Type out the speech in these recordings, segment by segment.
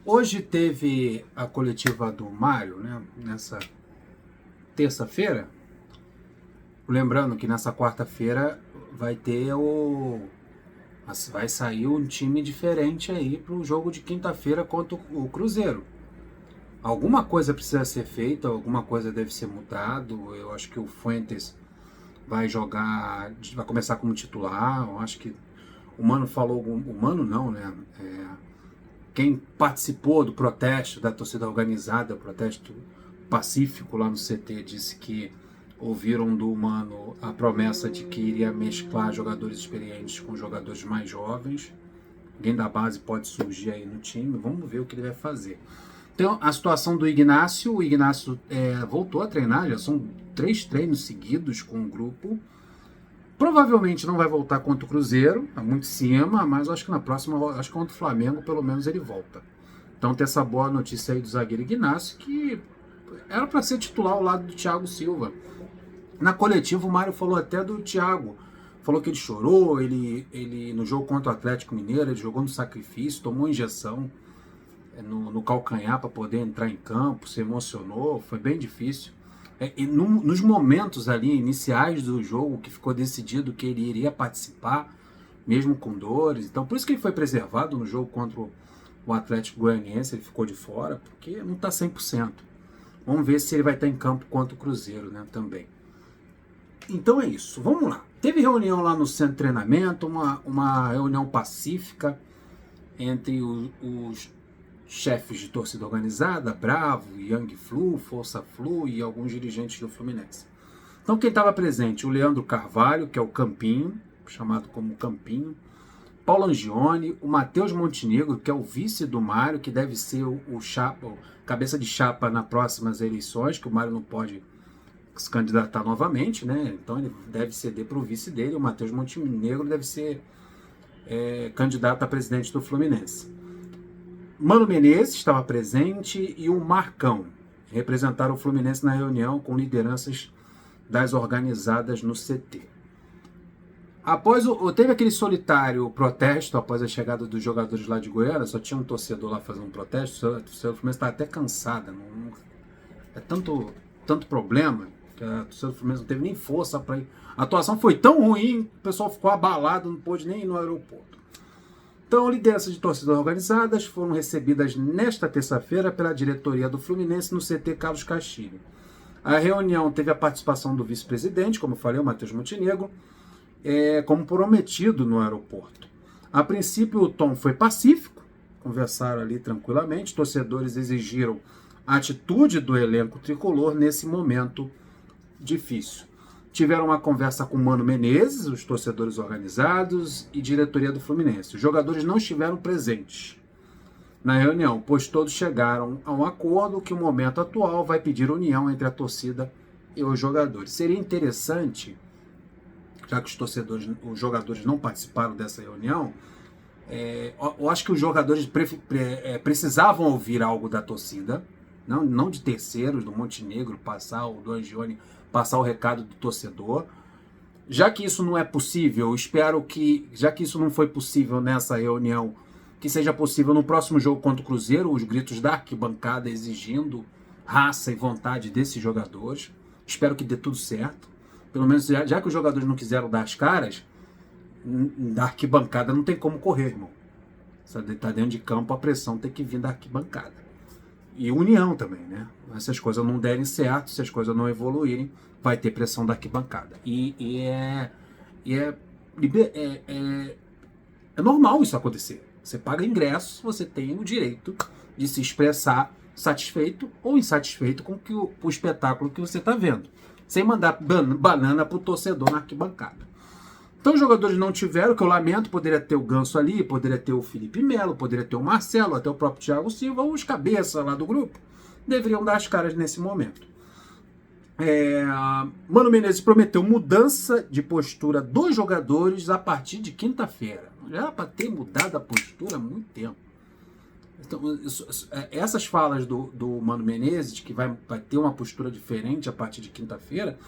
Hoje teve a coletiva do Mário, né? Nessa terça-feira. Lembrando que nessa quarta-feira vai ter vai sair um time diferente aí para o jogo de quinta-feira contra o Cruzeiro. Alguma coisa precisa ser feita, alguma coisa deve ser mudado. Eu acho que o Fuentes vai jogar, vai começar como titular. Eu acho que o Mano falou, o Mano não, né? Quem participou do protesto da torcida organizada, protesto pacífico lá no CT, disse que ouviram do Mano a promessa de que iria mesclar jogadores experientes com jogadores mais jovens. Alguém da base pode surgir aí no time, vamos ver o que ele vai fazer. Então, a situação do Ignacio, o Ignacio voltou a treinar, já são 3 treinos seguidos com o grupo. Provavelmente não vai voltar contra o Cruzeiro, tá muito em cima, mas acho que na próxima, acho que contra o Flamengo, pelo menos ele volta. Então tem essa boa notícia aí do zagueiro Ignacio, que era para ser titular ao lado do Thiago Silva. Na coletiva o Mário falou até do Thiago, falou que ele chorou, ele no jogo contra o Atlético Mineiro, ele jogou no sacrifício, tomou injeção no calcanhar para poder entrar em campo, se emocionou, foi bem difícil. Nos momentos ali iniciais do jogo que ficou decidido que ele iria participar, mesmo com dores, então por isso que ele foi preservado no jogo contra o Atlético Goianiense, ele ficou de fora, porque não está 100%. Vamos ver se ele vai estar em campo contra o Cruzeiro, né, também. Então é isso, vamos lá. Teve reunião lá no centro de treinamento, uma reunião pacífica entre os chefes de torcida organizada, Bravo, Young Flu, Força Flu e alguns dirigentes do Fluminense. Então quem estava presente? O Leandro Carvalho, que é o Campinho, chamado como Campinho, Paulo Angione, o Matheus Montenegro, que é o vice do Mário, que deve ser o cabeça de chapa nas próximas eleições, que o Mário não pode se candidatar novamente, né? Então ele deve ceder para o vice dele, o Matheus Montenegro deve ser candidato a presidente do Fluminense. Mano Menezes estava presente e o Marcão representaram o Fluminense na reunião com lideranças das organizadas no CT. Teve aquele solitário protesto após a chegada dos jogadores lá de Goiânia, só tinha um torcedor lá fazendo um protesto, o Fluminense estava até cansada, é tanto problema que a torcida do Fluminense não teve nem força para ir. A atuação foi tão ruim, o pessoal ficou abalado, não pôde nem ir no aeroporto. Então, lideranças de torcidas organizadas foram recebidas nesta terça-feira pela diretoria do Fluminense no CT Carlos Castilho. A reunião teve a participação do vice-presidente, como eu falei, o Matheus Montenegro, como prometido no aeroporto. A princípio, o tom foi pacífico, conversaram ali tranquilamente, torcedores exigiram a atitude do elenco tricolor nesse momento difícil. Tiveram uma conversa com o Mano Menezes, os torcedores organizados e diretoria do Fluminense. Os jogadores não estiveram presentes na reunião, pois todos chegaram a um acordo que o momento atual vai pedir união entre a torcida e os jogadores. Seria interessante, já que os jogadores não participaram dessa reunião, eu acho que os jogadores precisavam ouvir algo da torcida, não de terceiros, do Montenegro ou do Angione, passar o recado do torcedor. Já que isso não é possível, espero que, já que isso não foi possível nessa reunião, que seja possível no próximo jogo contra o Cruzeiro, os gritos da arquibancada exigindo raça e vontade desses jogadores. Espero que dê tudo certo. Pelo menos, já que os jogadores não quiseram dar as caras, da arquibancada não tem como correr, irmão. Se tá dentro de campo, a pressão tem que vir da arquibancada. E união também, né? Se as coisas não derem certo, se as coisas não evoluírem, vai ter pressão da arquibancada. É normal isso acontecer. Você paga ingressos, você tem o direito de se expressar satisfeito ou insatisfeito com o espetáculo que você está vendo, sem mandar banana pro torcedor na arquibancada. Então os jogadores não tiveram, que eu lamento, poderia ter o Ganso ali, poderia ter o Felipe Melo, poderia ter o Marcelo, até o próprio Thiago Silva, os cabeças lá do grupo, deveriam dar as caras nesse momento. Mano Menezes prometeu mudança de postura dos jogadores a partir de quinta-feira. Já era para ter mudado a postura há muito tempo. Então, essas falas do Mano Menezes, de que vai ter uma postura diferente a partir de quinta-feira,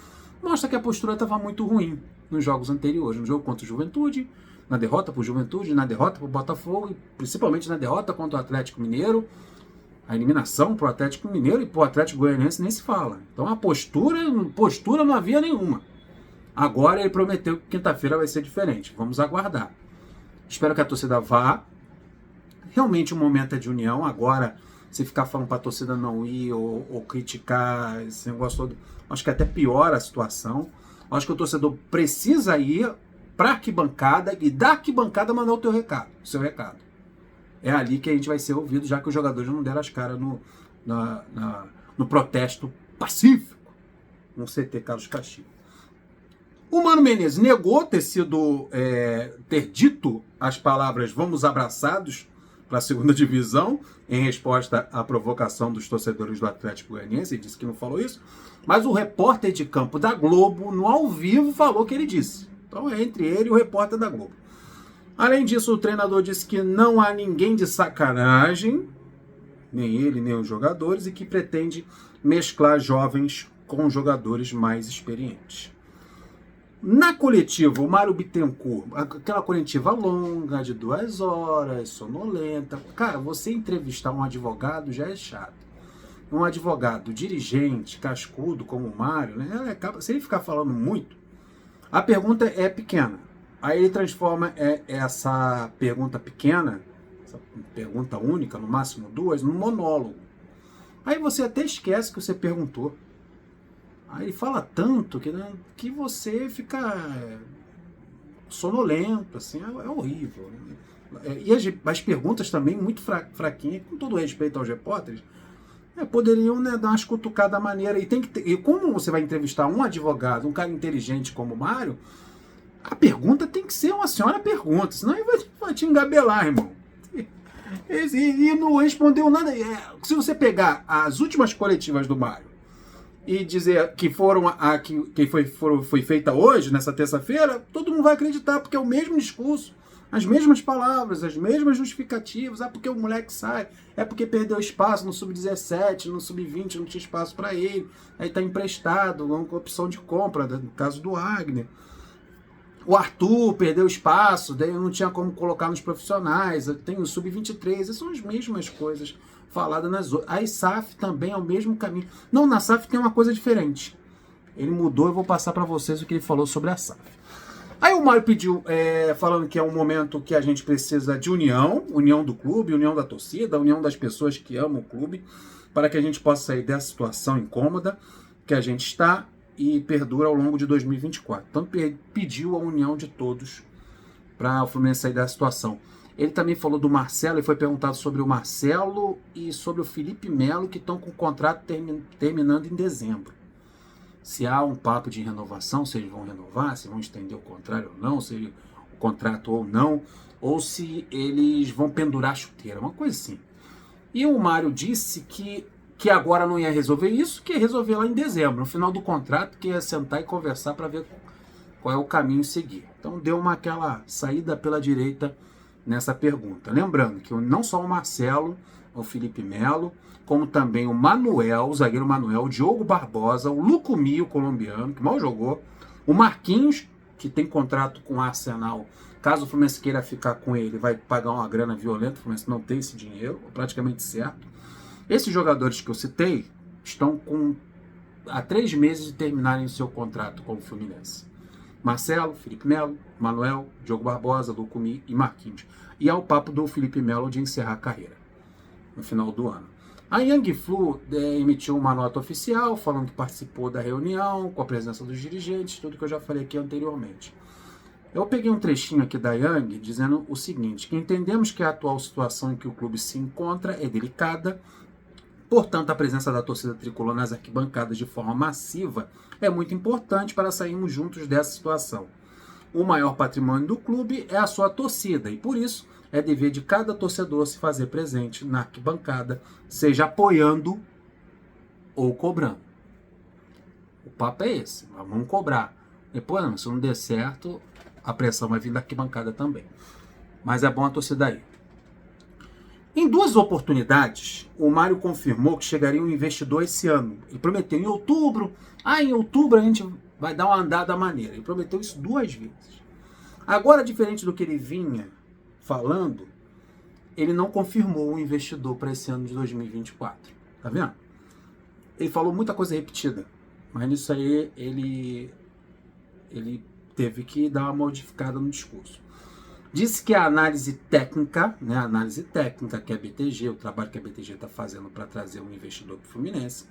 mostra que a postura estava muito ruim nos jogos anteriores. No jogo contra o Juventude, na derrota para o Juventude, na derrota para o Botafogo, e principalmente na derrota contra o Atlético Mineiro, a eliminação para o Atlético Mineiro e para o Atlético Goianiense nem se fala. Então a postura não havia nenhuma. Agora ele prometeu que quinta-feira vai ser diferente. Vamos aguardar. Espero que a torcida vá. Realmente o momento é de união. Agora, se ficar falando para a torcida não ir ou criticar esse negócio todo, acho que até piora a situação. Acho que o torcedor precisa ir para a arquibancada e da arquibancada mandar o seu recado. É ali que a gente vai ser ouvido, já que os jogadores não deram as caras no protesto pacífico no CT Carlos Castilho. O Mano Menezes negou ter dito as palavras "vamos abraçados" para a segunda divisão, em resposta à provocação dos torcedores do Atlético Goianiense. Ele disse que não falou isso, mas o repórter de campo da Globo, no ao vivo, falou que ele disse. Então é entre ele e o repórter da Globo. Além disso, o treinador disse que não há ninguém de sacanagem, nem ele, nem os jogadores, e que pretende mesclar jovens com jogadores mais experientes. Na coletiva, o Mário Bittencourt, aquela coletiva longa, de 2 horas, sonolenta. Cara, você entrevistar um advogado já é chato. Um advogado dirigente, cascudo, como o Mário, né? Se ele ficar falando muito, a pergunta é pequena. Aí ele transforma essa pergunta pequena, essa pergunta única, no máximo 2, num monólogo. Aí você até esquece que você perguntou. Aí ele fala tanto que você fica sonolento, assim, é horrível. Né? E as perguntas também muito fraquinhas, com todo respeito aos repórteres, poderiam, né, dar umas cutucadas maneira. E como você vai entrevistar um advogado, um cara inteligente como o Mário, a pergunta tem que ser uma senhora pergunta, senão ele vai te engabelar, irmão. E não respondeu nada. Se você pegar as últimas coletivas do Mário e dizer que foi feita hoje, nessa terça-feira, todo mundo vai acreditar, porque é o mesmo discurso, as mesmas palavras, as mesmas justificativas. Porque o moleque sai, é porque perdeu espaço no sub-17, no sub-20, não tinha espaço para ele, aí está emprestado, com opção de compra, no caso do Wagner. O Arthur perdeu espaço, daí não tinha como colocar nos profissionais, tem o sub-23, essas são as mesmas coisas faladas nas outras. A SAF também é o mesmo caminho. Não, na SAF tem uma coisa diferente. Ele mudou, eu vou passar para vocês o que ele falou sobre a SAF. Aí o Mário pediu, falando que é um momento que a gente precisa de união do clube, união da torcida, união das pessoas que amam o clube, para que a gente possa sair dessa situação incômoda que a gente está e perdura ao longo de 2024. Então pediu a união de todos para o Fluminense sair dessa situação. Ele também falou do Marcelo, e foi perguntado sobre o Marcelo e sobre o Felipe Melo, que estão com o contrato terminando em dezembro. Se há um papo de renovação, se eles vão renovar, se vão estender o contrato ou não, se o contrato ou não, ou se eles vão pendurar a chuteira, uma coisa assim. E o Mário disse que agora não ia resolver isso, que ia resolver lá em dezembro, no final do contrato, que ia sentar e conversar para ver qual é o caminho a seguir. Então deu aquela saída pela direita nessa pergunta. Lembrando que não só o Marcelo, o Felipe Melo, como também o Manuel, o zagueiro Manuel, o Diogo Barbosa, o Lucumí, o colombiano, que mal jogou, o Marquinhos, que tem contrato com o Arsenal. Caso o Fluminense queira ficar com ele, vai pagar uma grana violenta, o Fluminense não tem esse dinheiro, praticamente certo. Esses jogadores que eu citei estão há 3 meses de terminarem o seu contrato com o Fluminense. Marcelo, Felipe Melo, Manuel, Diogo Barbosa, Lucumí e Marquinhos. E há o papo do Felipe Melo de encerrar a carreira no final do ano. A Yang Flu emitiu uma nota oficial falando que participou da reunião com a presença dos dirigentes, tudo que eu já falei aqui anteriormente. Eu peguei um trechinho aqui da Yang dizendo o seguinte, que entendemos que a atual situação em que o clube se encontra é delicada. Portanto, a presença da torcida tricolor nas arquibancadas de forma massiva é muito importante para sairmos juntos dessa situação. O maior patrimônio do clube é a sua torcida e, por isso, é dever de cada torcedor se fazer presente na arquibancada, seja apoiando ou cobrando. O papo é esse, vamos cobrar. Depois, se não der certo, a pressão vai vir da arquibancada também. Mas é bom a torcida aí. Em 2 oportunidades, o Mário confirmou que chegaria um investidor esse ano. Ele prometeu em outubro a gente vai dar uma andada maneira. Ele prometeu isso 2 vezes. Agora, diferente do que ele vinha falando, ele não confirmou o investidor para esse ano de 2024. Tá vendo? Ele falou muita coisa repetida, mas nisso aí ele teve que dar uma modificada no discurso. Disse que a análise técnica, né, a análise técnica que a BTG, o trabalho que a BTG está fazendo para trazer um investidor para o Fluminense,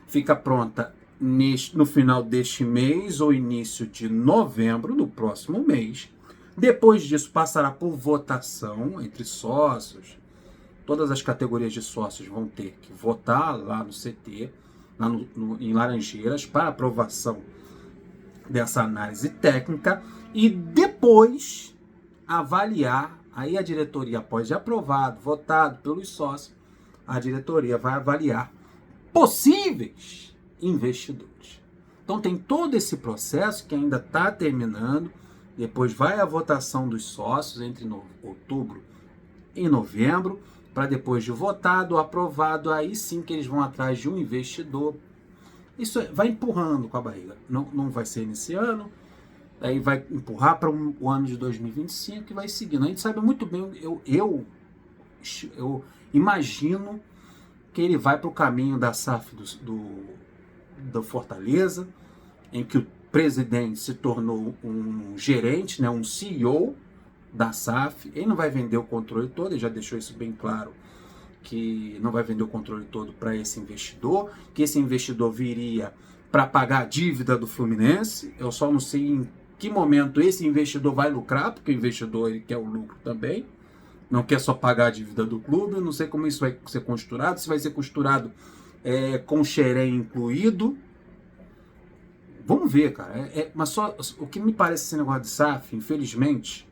fica pronta no final deste mês ou início de novembro, no próximo mês. Depois disso, passará por votação entre sócios. Todas as categorias de sócios vão ter que votar lá no CT, lá em Laranjeiras, para aprovação dessa análise técnica e depois avaliar, aí a diretoria, após de aprovado, votado pelos sócios, a diretoria vai avaliar possíveis investidores. Então tem todo esse processo que ainda está terminando, depois vai a votação dos sócios entre outubro e novembro, para depois de votado, aprovado, aí sim que eles vão atrás de um investidor. Isso vai empurrando com a barriga. Não vai ser nesse ano, aí vai empurrar para o ano de 2025 e vai seguindo. A gente sabe muito bem, eu imagino que ele vai para o caminho da SAF do Fortaleza, em que o presidente se tornou um gerente, né, um CEO da SAF. Ele não vai vender o controle todo, ele já deixou isso bem claro, que não vai vender o controle todo para esse investidor, que esse investidor viria para pagar a dívida do Fluminense. Eu só não sei em que momento esse investidor vai lucrar, porque o investidor ele quer o lucro também, não quer só pagar a dívida do clube. Eu não sei como isso vai ser costurado, se vai ser costurado com xerém incluído. Vamos ver, cara. Mas só o que me parece esse negócio de SAF, infelizmente,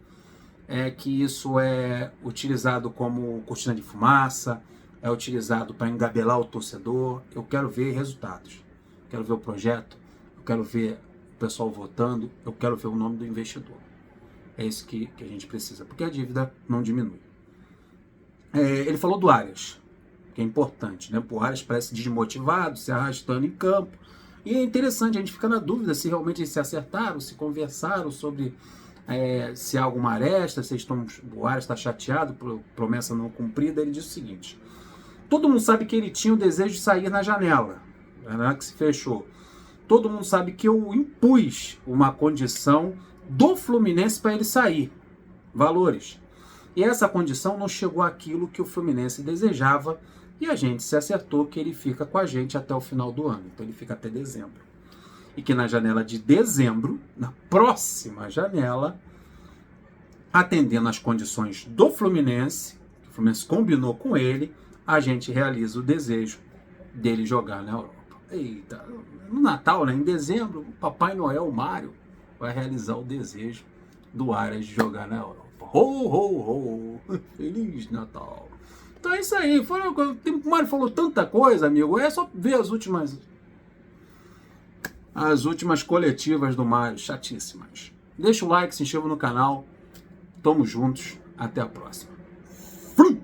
é que isso é utilizado como cortina de fumaça, é utilizado para engabelar o torcedor. Eu quero ver resultados, quero ver o projeto, eu quero ver o pessoal votando, eu quero ver o nome do investidor. É isso que a gente precisa, porque a dívida não diminui. Ele falou do Arias, que é importante, né? O Arias parece desmotivado, se arrastando em campo, e é interessante, a gente fica na dúvida se realmente eles se acertaram, se conversaram sobre se há alguma aresta, o Arias está chateado por promessa não cumprida. Ele diz o seguinte: todo mundo sabe que ele tinha o desejo de sair na janela, né, que se fechou. Todo mundo sabe que eu impus uma condição do Fluminense para ele sair, valores. E essa condição não chegou àquilo que o Fluminense desejava, e a gente se acertou que ele fica com a gente até o final do ano. Então ele fica até dezembro. E que na janela de dezembro, na próxima janela, atendendo às condições do Fluminense, que o Fluminense combinou com ele, a gente realiza o desejo dele jogar na Europa. Eita, no Natal, né, em dezembro, o Papai Noel, o Mário, vai realizar o desejo do Arias de jogar na Europa. Ho, ho, ho! Feliz Natal! Então é isso aí. O Mário falou tanta coisa, amigo. É só ver as últimas coletivas do Mário, chatíssimas. Deixa o like, se inscreva no canal. Tamo juntos. Até a próxima. Fui!